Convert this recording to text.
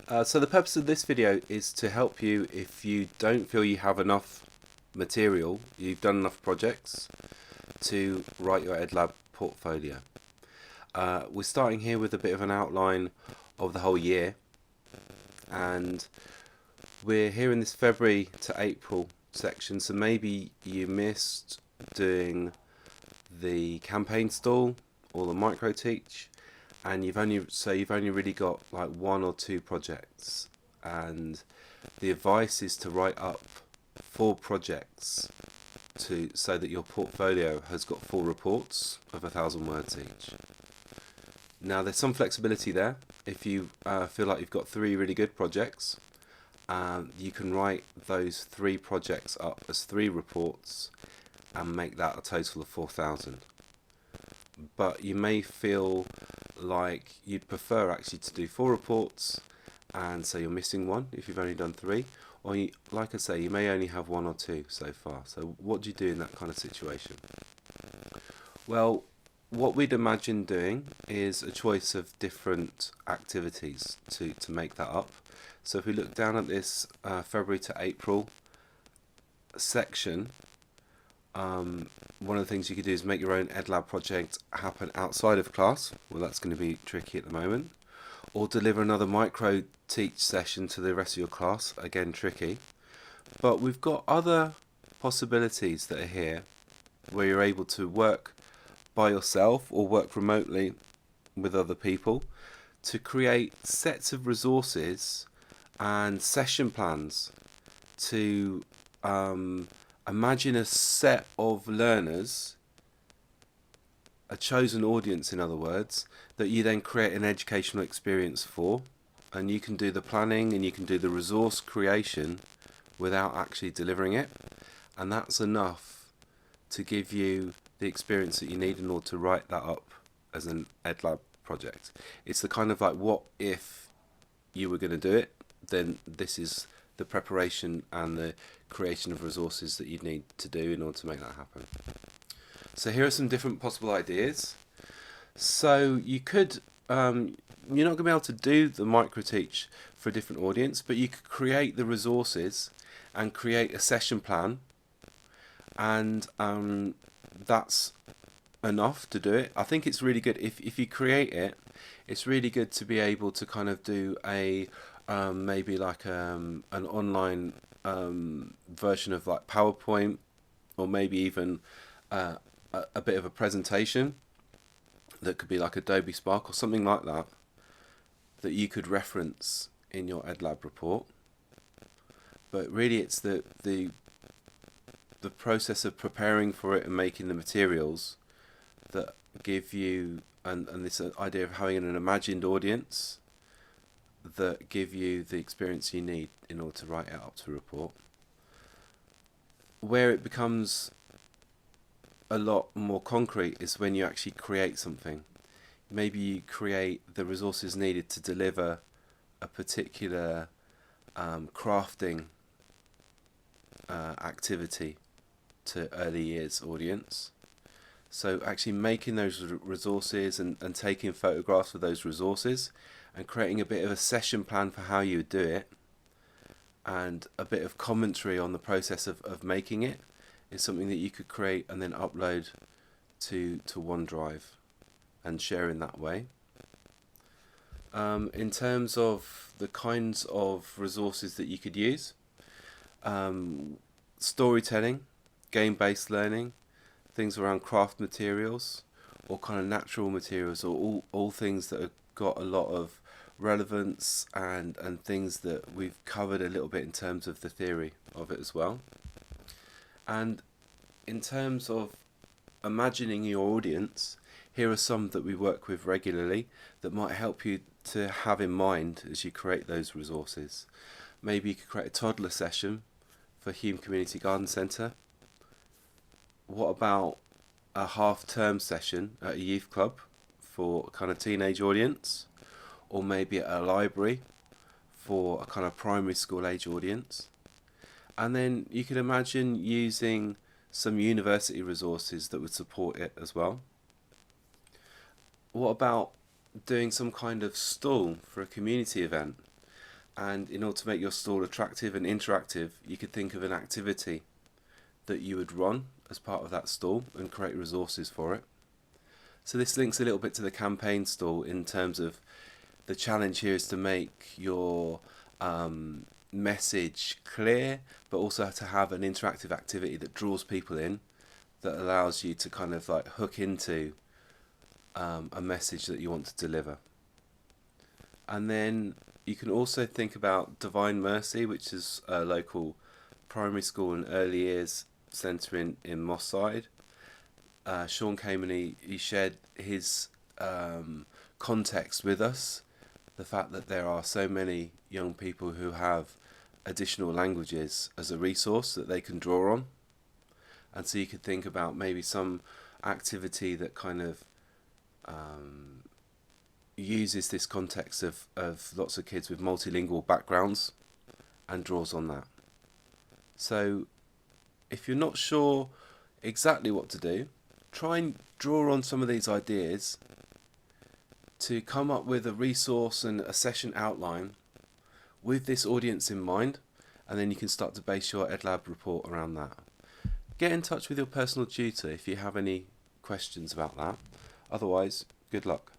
So the purpose of this video is to help you if you don't feel you have enough material, you've done enough projects to write your EdLab portfolio. We're starting here with a bit of an outline of the whole year, and we're here in this February to April section, so maybe you missed doing the campaign stall or the micro teach, and you've only really got like one or two projects, and the advice is to write up 4 projects so that your portfolio has got 4 reports of 1,000 words each. Now there's some flexibility there. If you feel like you've got 3 really good projects, you can write those 3 projects up as 3 reports and make that a total of 4,000. But you may feel like you'd prefer actually to do 4 reports, and so you're missing one if you've only done 3, or like I say, you may only have 1 or 2 so far. So what do you do in that kind of situation? Well, what we'd imagine doing is a choice of different activities to make that up. So if we look down at this February to April section, one of the things you could do is make your own EdLab project happen outside of class. Well, that's going to be tricky at the moment. Or deliver another micro teach session to the rest of your class. Again, tricky. But we've got other possibilities that are here where you're able to work by yourself or work remotely with other people to create sets of resources and session plans to imagine a set of learners, a chosen audience in other words, that you then create an educational experience for, and you can do the planning and you can do the resource creation without actually delivering it, and that's enough to give you the experience that you need in order to write that up as an EdLab project. It's the kind of like, what if you were going to do it, then this is the preparation and the creation of resources that you'd need to do in order to make that happen. So here are some different possible ideas. So you could, you're not going to be able to do the micro teach for a different audience, but you could create the resources and create a session plan, and that's enough to do it. I think it's really good if you create it. It's really good to be able to kind of do a maybe like an online version of like PowerPoint, or maybe even a bit of a presentation that could be like Adobe Spark or something like that, that you could reference in your EdLab report. But really it's the process of preparing for it and making the materials that give you, and this idea of having an imagined audience that give you the experience you need in order to write it up to a report. Where it becomes a lot more concrete is when you actually create something. Maybe you create the resources needed to deliver a particular crafting activity to early years audience. So actually making those resources and taking photographs of those resources and creating a bit of a session plan for how you would do it, and a bit of commentary on the process of making it, is something that you could create and then upload to OneDrive and share in that way. In terms of the kinds of resources that you could use, storytelling, game-based learning, things around craft materials, or kind of natural materials, or all things that have got a lot of relevance and things that we've covered a little bit in terms of the theory of it as well. And in terms of imagining your audience, here are some that we work with regularly that might help you to have in mind as you create those resources. Maybe you could create a toddler session for Hume Community Garden Centre. What about a half-term session at a youth club for a kind of teenage audience, or maybe at a library for a kind of primary school age audience? And then you could imagine using some university resources that would support it as well. What about doing some kind of stall for a community event? And in order to make your stall attractive and interactive, you could think of an activity that you would run as part of that stall and create resources for it. So this links a little bit to the campaign stall in terms of the challenge here is to make your message clear, but also to have an interactive activity that draws people in, that allows you to kind of like hook into a message that you want to deliver. And then you can also think about Divine Mercy, which is a local primary school and early years centre in Moss Side. Sean came and he shared his context with us, the fact that there are so many young people who have additional languages as a resource that they can draw on. And so you could think about maybe some activity that kind of uses this context of lots of kids with multilingual backgrounds and draws on that. So if you're not sure exactly what to do, try and draw on some of these ideas to come up with a resource and a session outline with this audience in mind, and then you can start to base your EdLab report around that. Get in touch with your personal tutor if you have any questions about that. Otherwise, good luck.